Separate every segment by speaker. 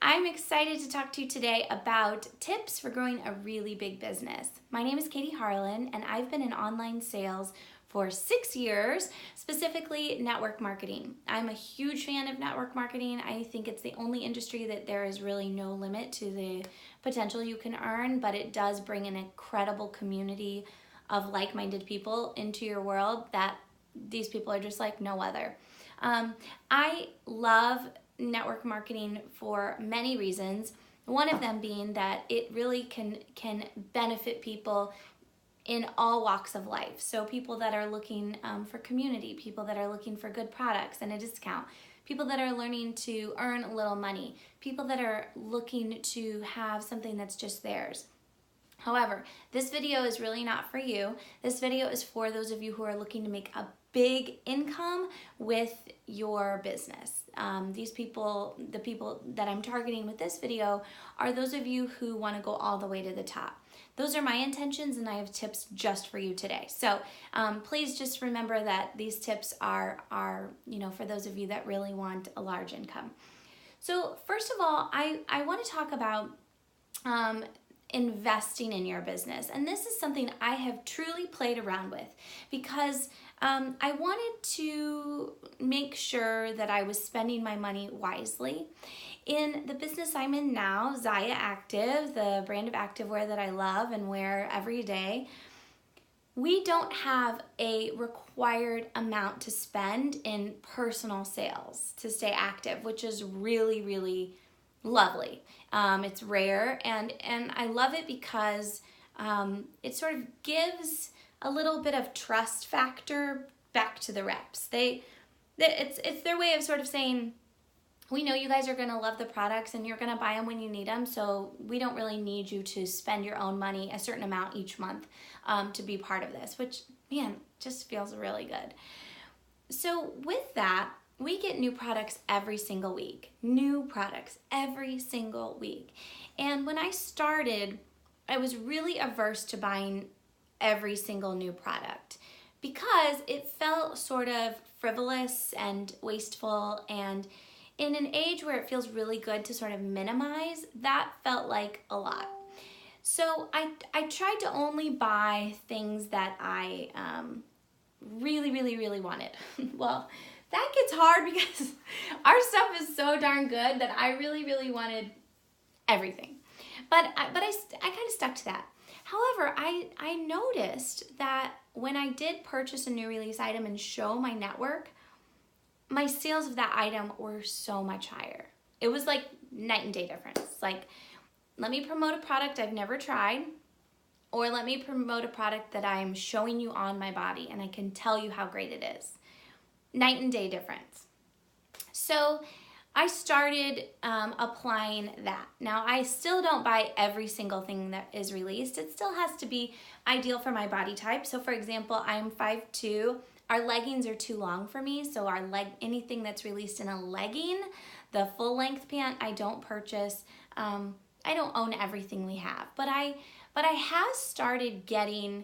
Speaker 1: I'm excited to talk to you today about tips for growing a really big business. My name is Katie Harlan, and I've been in online sales for 6 years, specifically network marketing. I'm a huge fan of network marketing. I think it's the only industry that there is really no limit to the potential you can earn, but it does bring an incredible community of like-minded people into your world that these people are just like no other. I love network marketing for many reasons. One of them being that it really can benefit people in all walks of life. So people that are looking for community, people that are looking for good products and a discount, people that are learning to earn a little money, people that are looking to have something that's just theirs. However, this video is really not for you. This video is for those of you who are looking to make a big income with your business. The people that I'm targeting with this video are those of you who want to go all the way to the top. Those are my intentions, and I have tips just for you today. So please just remember that these tips are for those of you that really want a large income. So first of all, I want to talk about investing in your business. And this is something I have truly played around with because I wanted to make sure that I was spending my money wisely. In the business I'm in now, Zaya Active, the brand of activewear that I love and wear every day, we don't have a required amount to spend in personal sales to stay active, which is really, really lovely. It's rare, and I love it because it sort of gives a little bit of trust factor back to the reps. It's their way of sort of saying, we know you guys are going to love the products and you're going to buy them when you need them, so we don't really need you to spend your own money, a certain amount each month, to be part of this, which, man, just feels really good. So with that, we get new products every single week. New products every single week. And when I started, I was really averse to buying every single new product because it felt sort of frivolous and wasteful, and in an age where it feels really good to sort of minimize, that felt like a lot. So I tried to only buy things that I really, really, really wanted. Well, that gets hard because our stuff is so darn good that I really, really wanted everything. But I kind of stuck to that. However, I noticed that when I did purchase a new release item and show my network, my sales of that item were so much higher. It was like night and day difference. Like, let me promote a product I've never tried, or let me promote a product that I'm showing you on my body and I can tell you how great it is. Night and day difference. So I started applying that. Now, I still don't buy every single thing that is released. It still has to be ideal for my body type. So for example, I'm 5'2". Our leggings are too long for me, so anything that's released in a legging, the full length pant, I don't purchase. I don't own everything we have, but I have started getting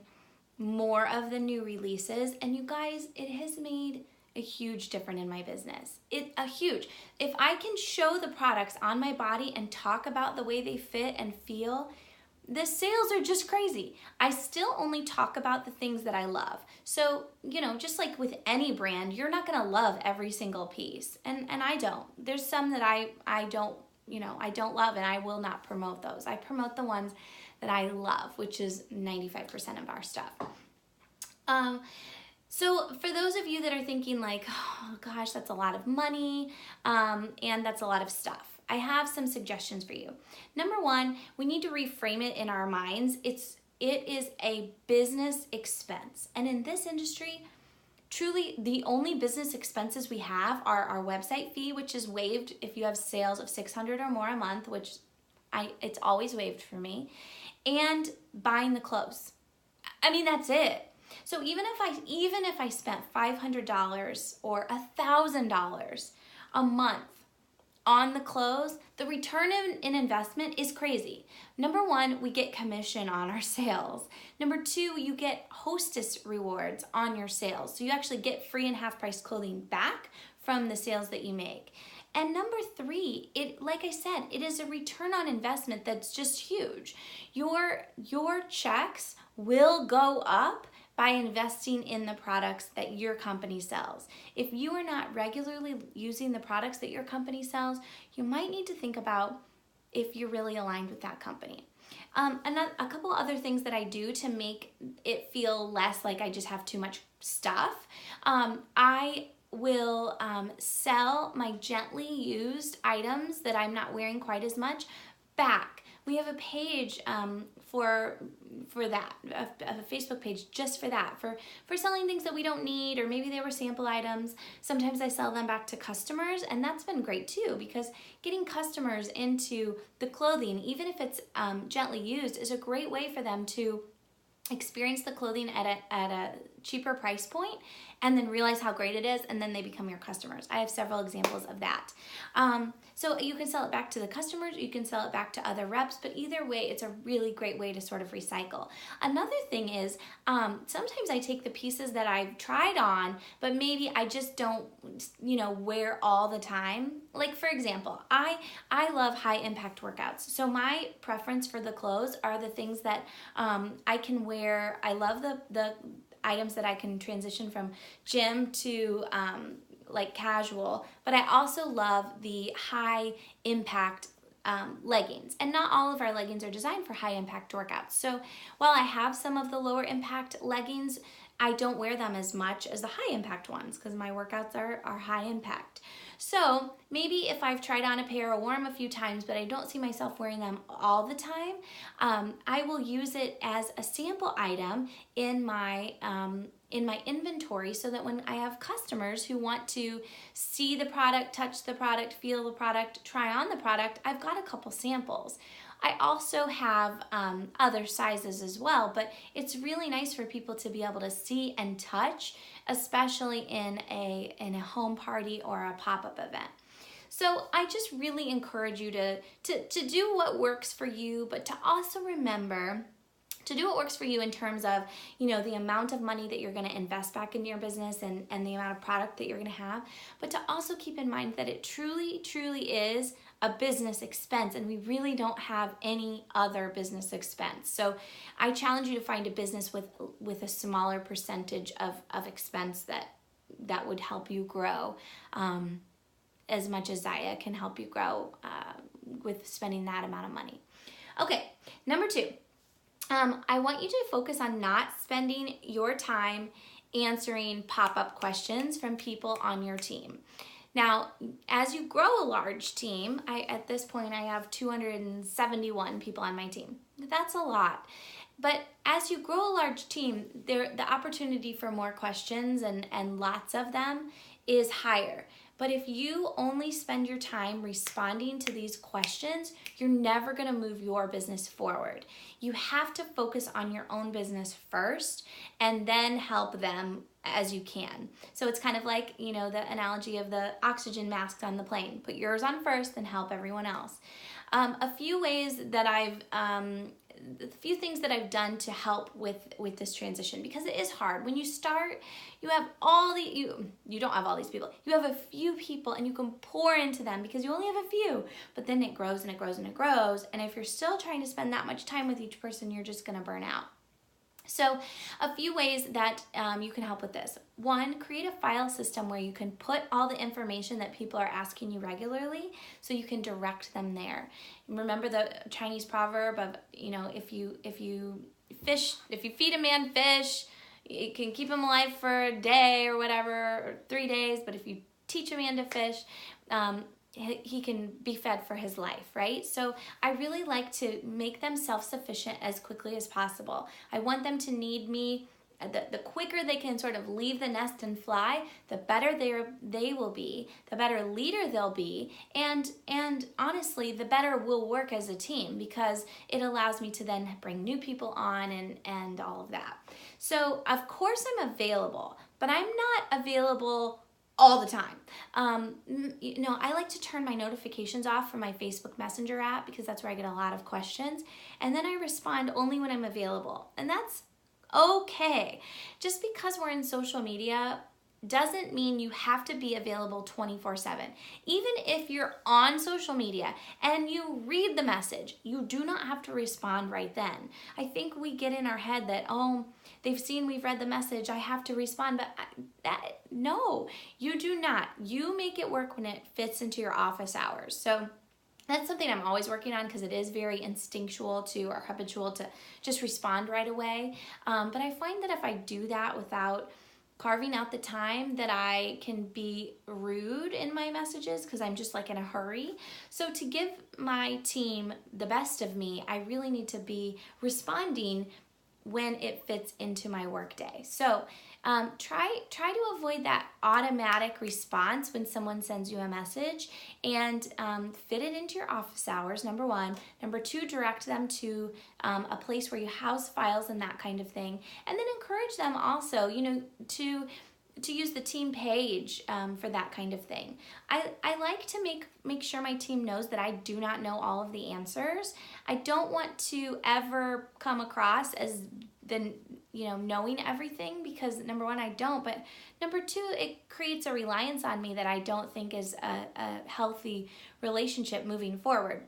Speaker 1: more of the new releases, and you guys, it has made a huge difference in my business. If I can show the products on my body and talk about the way they fit and feel, the sales are just crazy. I still only talk about the things that I love. So, just like with any brand, you're not gonna love every single piece. And I don't. There's some that I don't love, and I will not promote those. I promote the ones that I love, which is 95% of our stuff. So for those of you that are thinking like, oh gosh, that's a lot of money, and that's a lot of stuff, I have some suggestions for you. Number one, we need to reframe it in our minds. It is a business expense. And in this industry, truly the only business expenses we have are our website fee, which is waived if you have sales of $600 or more a month, which it's always waived for me, and buying the clothes. I mean, that's it. So even if I spent $500 or $1,000 a month on the clothes, the return in investment is crazy. Number one, we get commission on our sales. Number two, you get hostess rewards on your sales. So you actually get free and half price clothing back from the sales that you make. And number three, like I said, it is a return on investment that's just huge. Your checks will go up by investing in the products that your company sells. If you are not regularly using the products that your company sells, you might need to think about if you're really aligned with that company. A couple other things that I do to make it feel less like I just have too much stuff. I will sell my gently used items that I'm not wearing quite as much back. We have a page for that, a Facebook page just for that, for selling things that we don't need, or maybe they were sample items. Sometimes I sell them back to customers, and that's been great too, because getting customers into the clothing, even if it's gently used, is a great way for them to experience the clothing at a cheaper price point and then realize how great it is, and then they become your customers. I have several examples of that. So you can sell it back to the customers, you can sell it back to other reps, but either way, it's a really great way to sort of recycle. Another thing is, sometimes I take the pieces that I've tried on, but maybe I just don't, wear all the time. Like, for example, I love high impact workouts. So my preference for the clothes are the things that I can wear. I love the items that I can transition from gym to like casual, but I also love the high impact leggings. And not all of our leggings are designed for high impact workouts. So while I have some of the lower impact leggings, I don't wear them as much as the high impact ones because my workouts are high impact. So maybe if I've tried on a pair or worn them a few times, but I don't see myself wearing them all the time, I will use it as a sample item in my inventory, so that when I have customers who want to see the product, touch the product, feel the product, try on the product, I've got a couple samples. I also have other sizes as well, but it's really nice for people to be able to see and touch, especially in a home party or a pop-up event. So I just really encourage you to do what works for you, but to also remember to do what works for you in terms of, the amount of money that you're going to invest back into your business and the amount of product that you're going to have, but to also keep in mind that it truly, truly is a business expense, and we really don't have any other business expense. So I challenge you to find a business with a smaller percentage of expense that would help you grow as much as Zaya can help you grow with spending that amount of money. Okay, number 2. I want you to focus on not spending your time answering pop-up questions from people on your team. Now, as you grow a large team, at this point I have 271 people on my team. That's a lot. But as you grow a large team, the opportunity for more questions and lots of them is higher. But if you only spend your time responding to these questions, you're never going to move your business forward. You have to focus on your own business first and then help them as you can. So it's kind of like, the analogy of the oxygen masks on the plane. Put yours on first, then help everyone else. A few things that I've done to help with this transition, because it is hard. When you start, you have you don't have all these people. You have a few people and you can pour into them because you only have a few, but then it grows and it grows and it grows. And if you're still trying to spend that much time with each person, you're just going to burn out. So a few ways that you can help with this. 1, create a file system where you can put all the information that people are asking you regularly, so you can direct them there. Remember the Chinese proverb of, if you feed a man fish, you can keep him alive for a day or whatever, or 3 days, but if you teach a man to fish, he can be fed for his life, right? So I really like to make them self-sufficient as quickly as possible. I want them to need me. The quicker they can sort of leave the nest and fly, the better they will be, the better leader they'll be, and honestly, the better we'll work as a team, because it allows me to then bring new people on and all of that. So of course I'm available, but I'm not available all the time. I like to turn my notifications off from my Facebook Messenger app, because that's where I get a lot of questions. And then I respond only when I'm available. And that's okay. Just because we're in social media doesn't mean you have to be available 24/7. Even if you're on social media and you read the message, you do not have to respond right then. I think we get in our head that, oh, they've seen we've read the message, I have to respond, but no, you do not. You make it work when it fits into your office hours. So that's something I'm always working on, because it is very instinctual or habitual to just respond right away. But I find that if I do that without carving out the time, that I can be rude in my messages because I'm just like in a hurry. So to give my team the best of me, I really need to be responding when it fits into my workday. So try to avoid that automatic response when someone sends you a message, and fit it into your office hours, number one. Number two, direct them to a place where you house files and that kind of thing. And then encourage them also, to use the team page for that kind of thing. I like to make sure my team knows that I do not know all of the answers. I don't want to ever come across as knowing everything, because number one, I don't, but number two, it creates a reliance on me that I don't think is a healthy relationship moving forward.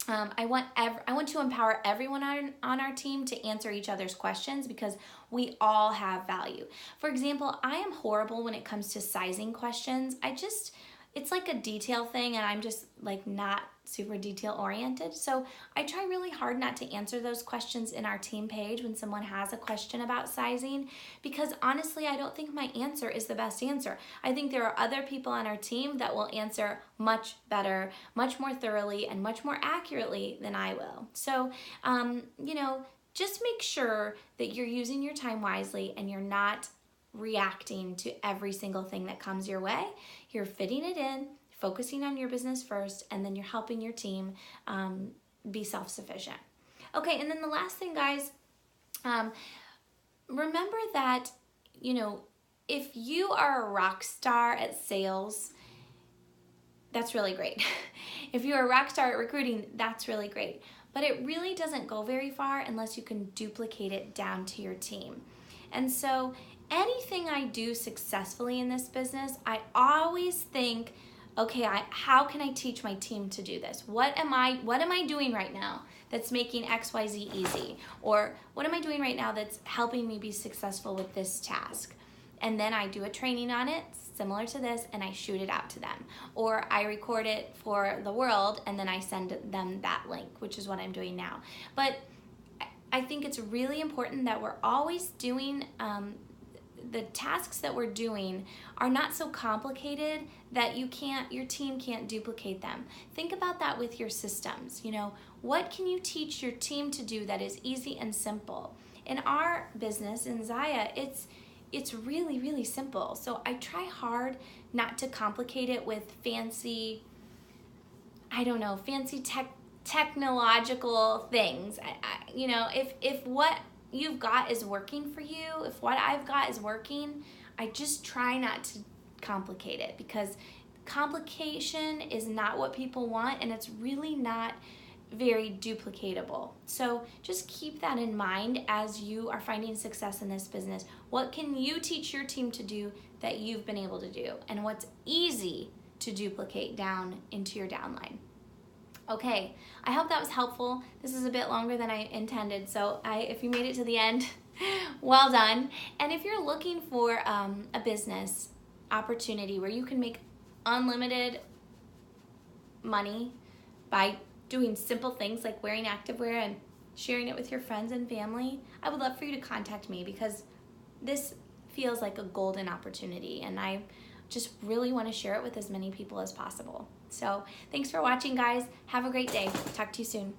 Speaker 1: I want to empower everyone on our team to answer each other's questions, because we all have value. For example, I am horrible when it comes to sizing questions. It's like a detail thing, and I'm just like not super detail oriented. So I try really hard not to answer those questions in our team page when someone has a question about sizing, because honestly, I don't think my answer is the best answer. I think there are other people on our team that will answer much better, much more thoroughly, and much more accurately than I will. So, just make sure that you're using your time wisely and you're not reacting to every single thing that comes your way. You're fitting it in, focusing on your business first, and then you're helping your team be self-sufficient. Okay, and then the last thing, guys, remember that, if you are a rock star at sales, that's really great. If you're a rock star at recruiting, that's really great. But it really doesn't go very far unless you can duplicate it down to your team. And so anything I do successfully in this business, I always think, okay, how can I teach my team to do this? What am I doing right now that's making XYZ easy? Or what am I doing right now that's helping me be successful with this task? And then I do a training on it, similar to this, and I shoot it out to them. Or I record it for the world, and then I send them that link, which is what I'm doing now. But I think it's really important that we're always doing the tasks that we're doing are not so complicated that your team can't duplicate them. Think about that with your systems. What can you teach your team to do that is easy and simple? In our business, in Zaya, it's really, really simple. So I try hard not to complicate it with fancy technological things. If what you've got is working for you, if what I've got is working, I just try not to complicate it, because complication is not what people want, and it's really not very duplicatable. So just keep that in mind as you are finding success in this business. What can you teach your team to do that you've been able to do, and what's easy to duplicate down into your downline? Okay, I hope that was helpful. This is a bit longer than I intended, so if you made it to the end, well done. And if you're looking for a business opportunity where you can make unlimited money by doing simple things like wearing activewear and sharing it with your friends and family, I would love for you to contact me, because this feels like a golden opportunity, and I just really want to share it with as many people as possible. So thanks for watching, guys. Have a great day. Talk to you soon.